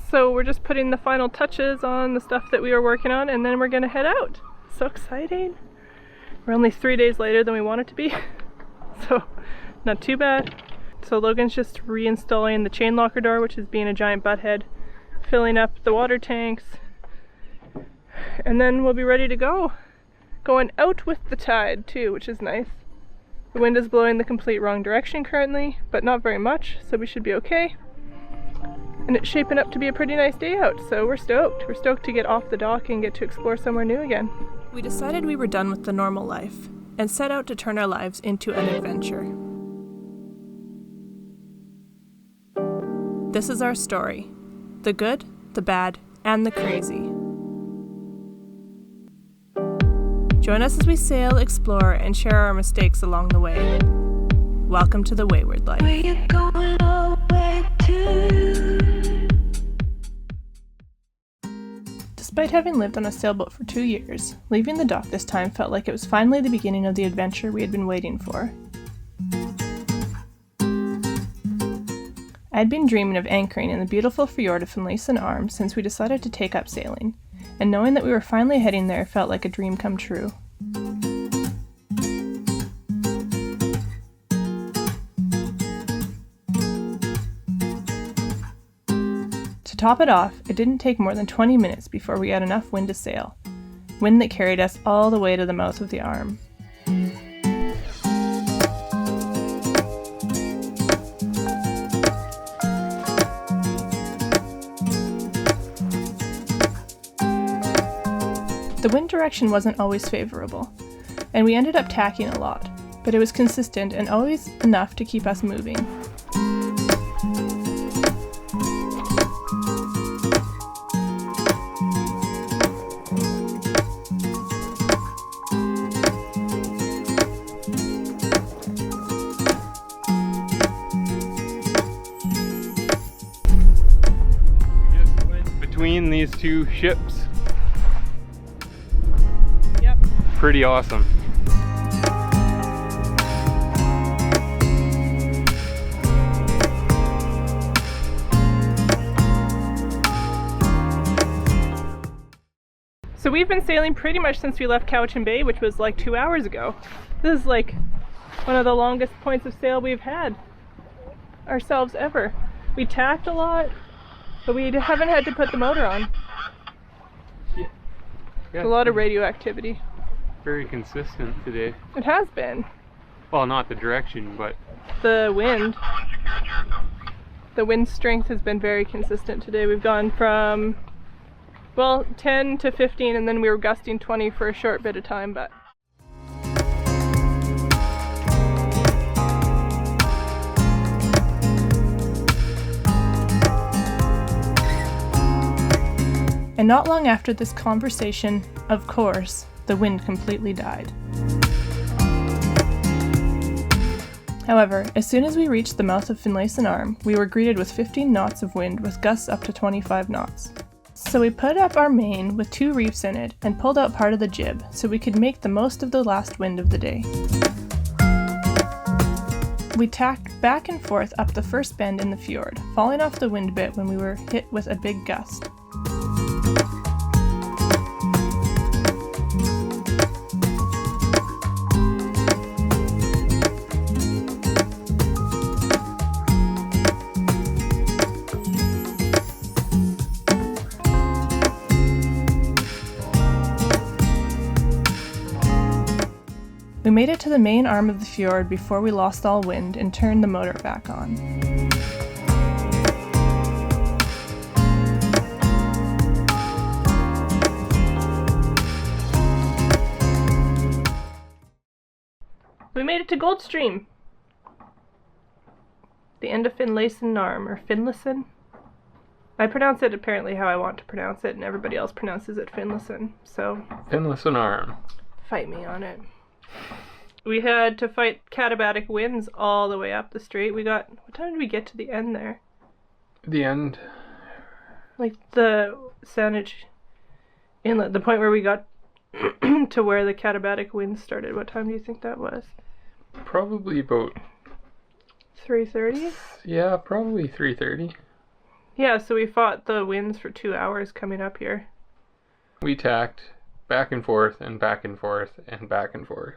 So we're just putting the final touches on the stuff that we were working on, and then we're gonna head out. So exciting. We're only 3 days later than we wanted to be, so not too bad. So Logan's just reinstalling the chain locker door, which is being a giant butthead, filling up the water tanks, and then we'll be ready to go. Going out with the tide too, which is nice. The wind is blowing the complete wrong direction currently, but not very much, so we should be okay. And it's shaping up to be a pretty nice day out, so we're stoked. We're stoked to get off the dock and get to explore somewhere new again. We decided we were done with the normal life and set out to turn our lives into an adventure. This is our story. The good, the bad, and the crazy. Join us as we sail, explore, and share our mistakes along the way. Welcome to the Wayward Life. Where you going away to? Despite having lived on a sailboat for 2 years, leaving the dock this time felt like it was finally the beginning of the adventure we had been waiting for. I had been dreaming of anchoring in the beautiful fjord of Finalyson Arm since we decided to take up sailing, and knowing that we were finally heading there felt like a dream come true. To top it off, it didn't take more than 20 minutes before we had enough wind to sail, wind that carried us all the way to the mouth of the Arm. The wind direction wasn't always favorable, and we ended up tacking a lot, but it was consistent and always enough to keep us moving. We just went between these two ships. Pretty awesome. So we've been sailing pretty much since we left Cowichan Bay, which was like 2 hours ago. This is like one of the longest points of sail we've had ourselves ever. We tacked a lot, but we haven't had to put the motor on. Yeah. A lot of radioactivity. Very consistent today. It has been. Well, not the direction, but The wind. The wind strength has been very consistent today. We've gone from, well, 10 to 15, and then we were gusting 20 for a short bit of time, but. And not long after this conversation, of course, the wind completely died. However, as soon as we reached the mouth of Finalyson Arm, we were greeted with 15 knots of wind with gusts up to 25 knots. So we put up our main with 2 reefs in it and pulled out part of the jib so we could make the most of the last wind of the day. We tacked back and forth up the first bend in the fjord, falling off the wind bit when we were hit with a big gust. We made it to the main arm of the fjord before we lost all wind and turned the motor back on. We made it to Goldstream! The end of Finalyson Arm, or Finlayson. I pronounce it apparently how I want to pronounce it, and everybody else pronounces it Finalyson, so... Finalyson Arm. Fight me on it. We had to fight katabatic winds all the way up the strait. We got... What time did we get to the end there? The end? Like the Saanich Inlet, the point where we got to where the katabatic winds started. What time do you think that was? Probably about... 3:30? Yeah, probably 3:30. Yeah, so we fought the winds for 2 hours coming up here. We tacked back and forth and back and forth and back and forth.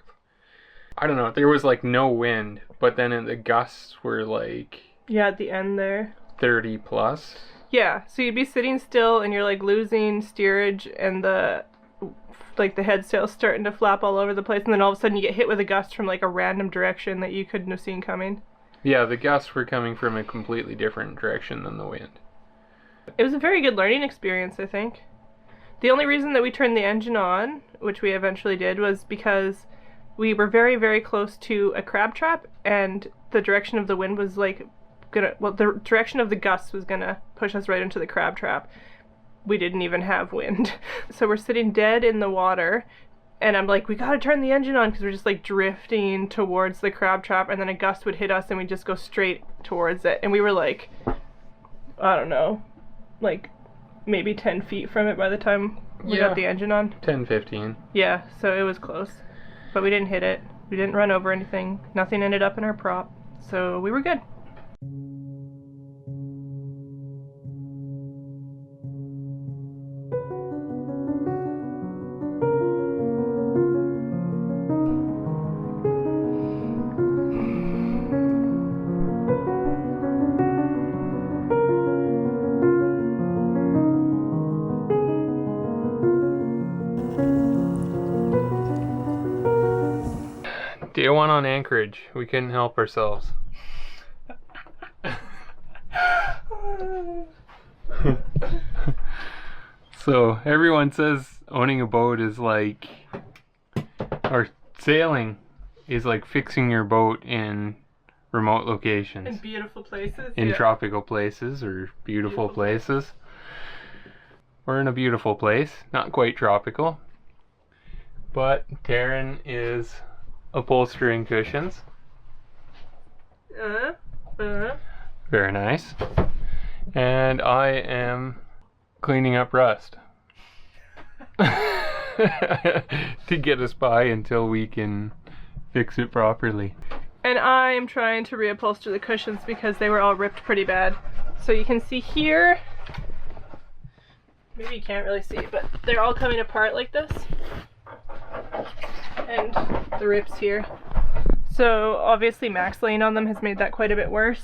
I don't know, there was like no wind, but then the gusts were like... Yeah, at the end there. 30 plus. Yeah, so you'd be sitting still and you're like losing steerage and the head sail's starting to flap all over the place, and then all of a sudden you get hit with a gust from like a random direction that you couldn't have seen coming. Yeah, the gusts were coming from a completely different direction than the wind. It was a very good learning experience, I think. The only reason that we turned the engine on, which we eventually did, was because we were very, very close to a crab trap, and the direction of the wind was like the direction of the gusts was gonna push us right into the crab trap. We didn't even have wind. So we're sitting dead in the water, and I'm like, we gotta turn the engine on, because we're just like drifting towards the crab trap, and then a gust would hit us and we'd just go straight towards it. And we were like, I don't know, like maybe 10 feet from it by the time we got the engine on. 10, 15. Yeah, so it was close. But we didn't hit it. We didn't run over anything. Nothing ended up in our prop. So we were good. Day one on Anchorage. We couldn't help ourselves. So everyone says owning a boat is like, or sailing is like fixing your boat in remote locations. In beautiful places. In tropical places or beautiful places. We're in a beautiful place, not quite tropical. But Taryn is upholstering cushions. Very nice. And I am cleaning up rust to get us by until we can fix it properly. And I am trying to reupholster the cushions because they were all ripped pretty bad. So you can see here, maybe you can't really see, but they're all coming apart like this. And the rips here. So obviously Max laying on them has made that quite a bit worse.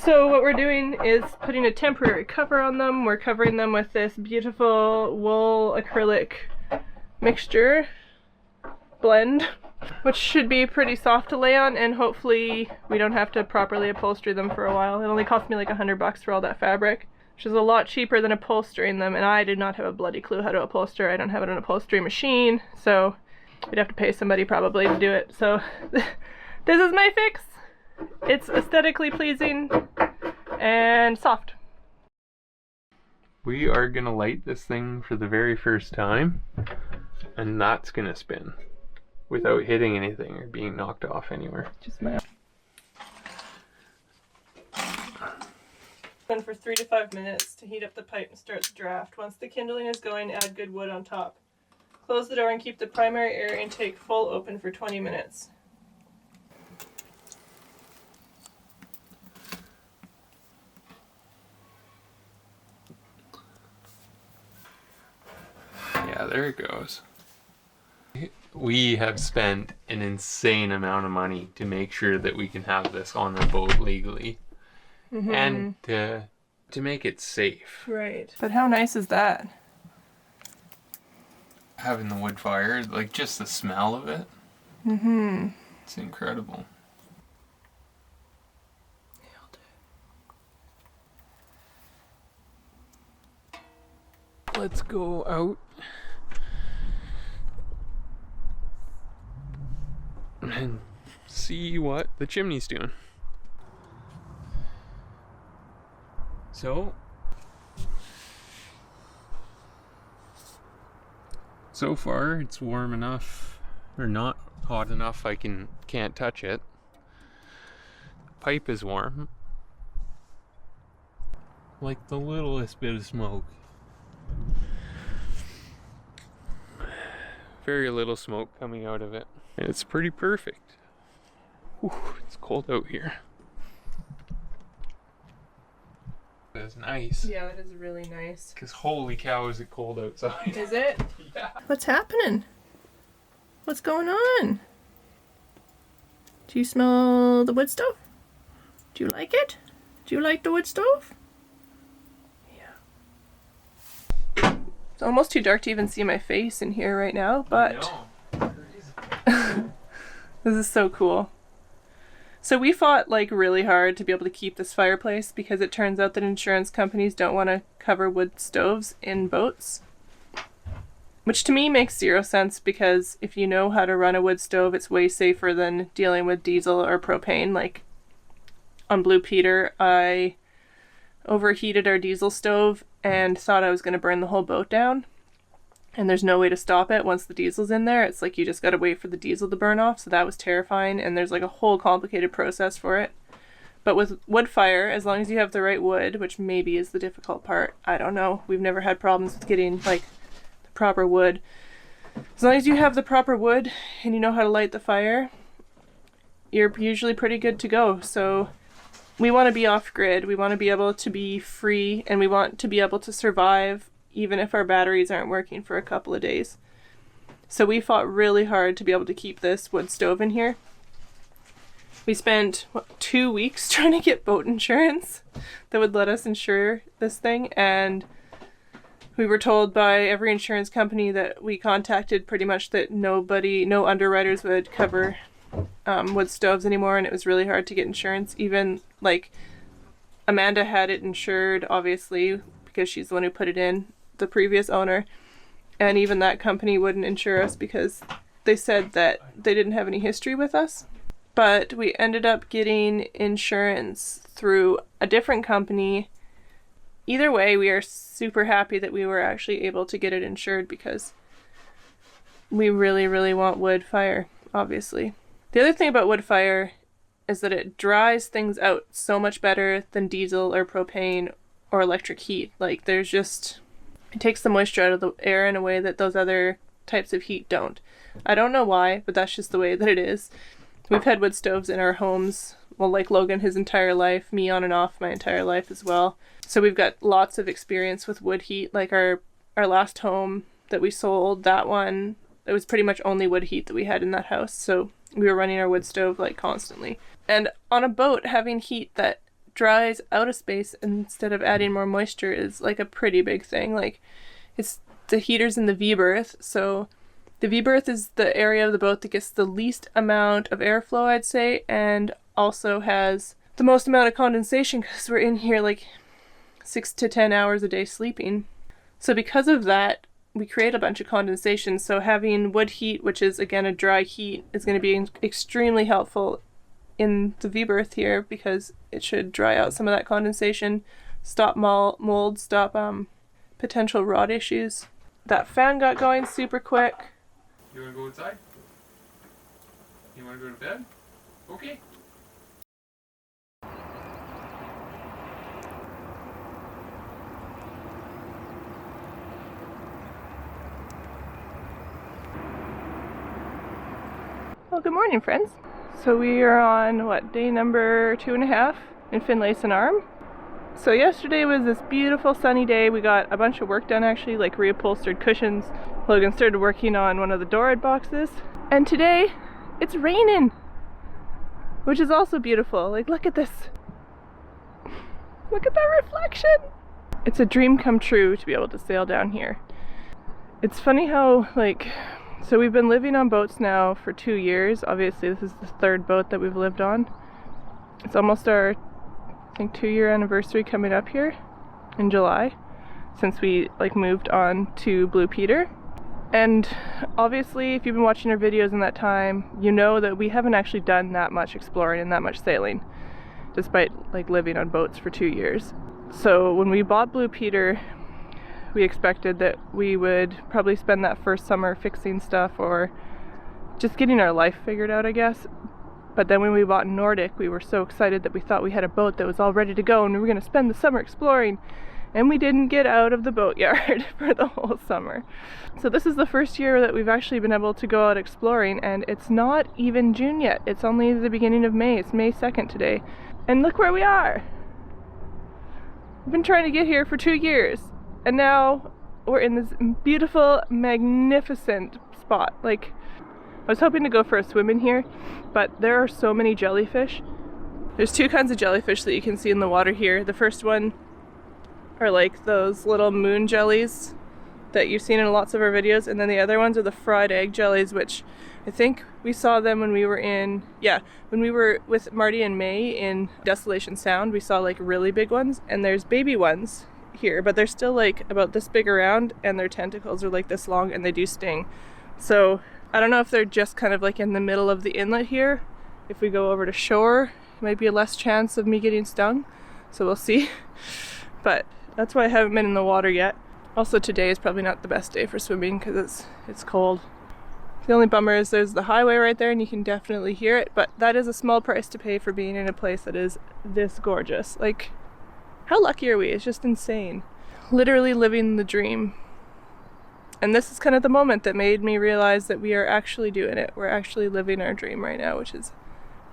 So what we're doing is putting a temporary cover on them. We're covering them with this beautiful wool acrylic mixture blend, which should be pretty soft to lay on, and hopefully we don't have to properly upholster them for a while. It only cost me like $100 for all that fabric, which is a lot cheaper than upholstering them, and I did not have a bloody clue how to upholster. I don't have an upholstery machine, so we'd have to pay somebody probably to do it. So this is my fix. It's aesthetically pleasing and soft. We are gonna light this thing for the very first time, and that's gonna spin without hitting anything or being knocked off anywhere. Just my for 3 to 5 minutes to heat up the pipe and start the draft. Once the kindling is going, add good wood on top. Close the door and keep the primary air intake full open for 20 minutes. Yeah, there it goes. We have spent an insane amount of money to make sure that we can have this on the boat legally. And to make it safe. Right. But how nice is that? Having the wood fire, like just the smell of it. It's incredible. Let's go out and see what the chimney's doing. So far it's warm enough, or not hot enough I can't touch it. Pipe is warm. Like the littlest bit of smoke. Very little smoke coming out of it. And it's pretty perfect. Whew, it's cold out here. is nice. Yeah, that is really nice. Because holy cow, is it cold outside. Is it? Yeah. What's happening? What's going on? Do you smell the wood stove? Do you like it? Do you like the wood stove? Yeah. It's almost too dark to even see my face in here right now, but this is so cool. So we fought like really hard to be able to keep this fireplace because it turns out that insurance companies don't want to cover wood stoves in boats. Which to me makes zero sense because if you know how to run a wood stove, it's way safer than dealing with diesel or propane. Like on Blue Peter, I overheated our diesel stove and thought I was going to burn the whole boat down. And there's no way to stop it once the diesel's in there. It's like you just got to wait for the diesel to burn off. So that was terrifying. And there's like a whole complicated process for it. But with wood fire, as long as you have the right wood, which maybe is the difficult part, I don't know. We've never had problems with getting like the proper wood. As long as you have the proper wood and you know how to light the fire, you're usually pretty good to go. So we want to be off grid. We want to be able to be free and we want to be able to survive even if our batteries aren't working for a couple of days. So we fought really hard to be able to keep this wood stove in here. We spent, 2 weeks trying to get boat insurance that would let us insure this thing, and we were told by every insurance company that we contacted pretty much that no underwriters would cover wood stoves anymore, and it was really hard to get insurance. Even, like, Amanda had it insured, obviously, because she's the one who put it in, the previous owner, and even that company wouldn't insure us because they said that they didn't have any history with us. But we ended up getting insurance through a different company. Either way, we are super happy that we were actually able to get it insured because we really, really want wood fire, obviously. The other thing about wood fire is that it dries things out so much better than diesel or propane or electric heat. Like, there's just... it takes the moisture out of the air in a way that those other types of heat don't. I don't know why, but that's just the way that it is. We've had wood stoves in our homes, well, like Logan his entire life, me on and off my entire life as well. So we've got lots of experience with wood heat. Like our last home that we sold, that one, it was pretty much only wood heat that we had in that house. So we were running our wood stove like constantly. And on a boat, having heat that dries out of space instead of adding more moisture is like a pretty big thing. Like, it's the heaters in the V-berth, so the V-berth is the area of the boat that gets the least amount of airflow, I'd say, and also has the most amount of condensation because we're in here like 6 to 10 hours a day sleeping. So because of that, we create a bunch of condensation. So having wood heat, which is again a dry heat, is going to be extremely helpful in the V-berth here because it should dry out some of that condensation, stop mold, stop potential rot issues. That fan got going super quick. You want to go inside? You want to go to bed? Okay. Well, good morning, friends. So we are on, day number 2.5 in Finalyson Arm. So yesterday was this beautiful sunny day. We got a bunch of work done actually, like reupholstered cushions. Logan started working on one of the door boxes. And today, it's raining, which is also beautiful. Like, look at this. Look at that reflection. It's a dream come true to be able to sail down here. It's funny how, so we've been living on boats now for 2 years. Obviously, this is the 3rd boat that we've lived on. It's almost our, 2-year anniversary coming up here in July since we moved on to Blue Peter. And obviously, if you've been watching our videos in that time, you know that we haven't actually done that much exploring and that much sailing, despite living on boats for 2 years. So when we bought Blue Peter, we expected that we would probably spend that first summer fixing stuff or just getting our life figured out, I guess. But then when we bought Nordic, we were so excited that we thought we had a boat that was all ready to go and we were going to spend the summer exploring. And we didn't get out of the boatyard for the whole summer. So this is the first year that we've actually been able to go out exploring, and it's not even June yet. It's only the beginning of May. It's May 2nd today. And look where we are. We've been trying to get here for 2 years, and now we're in this beautiful, magnificent spot. Like, I was hoping to go for a swim in here, but there are so many jellyfish. There's 2 kinds of jellyfish that you can see in the water here. The first one are like those little moon jellies that you've seen in lots of our videos, and then the other ones are the fried egg jellies, which I think we saw them when we were when we were with Marty and May in Desolation Sound. We saw like really big ones, and there's baby ones here, but they're still like about this big around, and their tentacles are like this long, and they do sting. So I don't know if they're just kind of like in the middle of the inlet here. If we go over to shore, it might be a less chance of me getting stung, so we'll see. But that's why I haven't been in the water yet. Also, today is probably not the best day for swimming because it's cold. The only bummer is there's the highway right there, and you can definitely hear it, but that is a small price to pay for being in a place that is this gorgeous. Like, how lucky are we? It's just insane. Literally living the dream. And this is kind of the moment that made me realize that we are actually doing it. We're actually living our dream right now, which is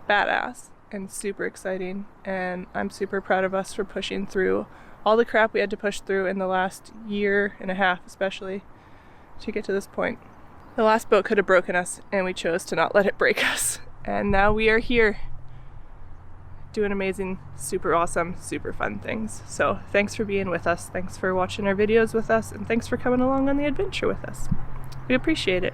badass and super exciting. And I'm super proud of us for pushing through all the crap we had to push through in the last year and a half, especially, to get to this point. The last boat could have broken us, and we chose to not let it break us. And now we are here, doing amazing, super awesome, super fun things. So thanks for being with us, thanks for watching our videos with us, and thanks for coming along on the adventure with us. We appreciate it.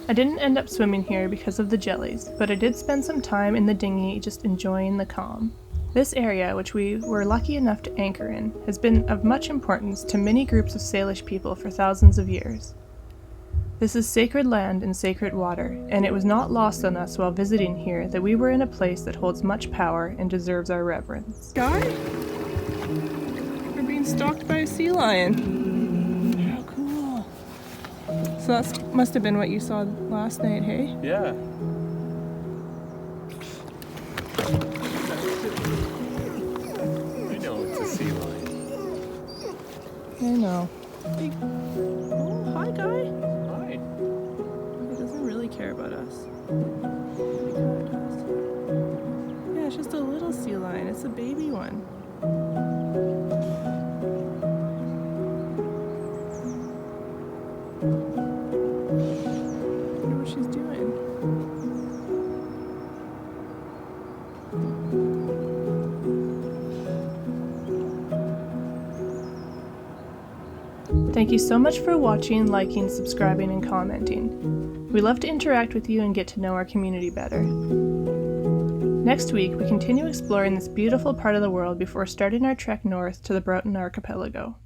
I didn't end up swimming here because of the jellies, but I did spend some time in the dinghy just enjoying the calm. This area, which we were lucky enough to anchor in, has been of much importance to many groups of Salish people for thousands of years. This is sacred land and sacred water, and it was not lost on us while visiting here that we were in a place that holds much power and deserves our reverence. Guy? We're being stalked by a sea lion. How cool. So that must have been what you saw last night, hey? Yeah. I know it's a sea lion. I know. Hey. Oh, hi, Guy. Hi. He doesn't really care about us. Yeah, it's just a little sea lion. It's a baby one. I wonder what she's doing. Thank you so much for watching, liking, subscribing, and commenting. We love to interact with you and get to know our community better. Next week, we continue exploring this beautiful part of the world before starting our trek north to the Broughton Archipelago.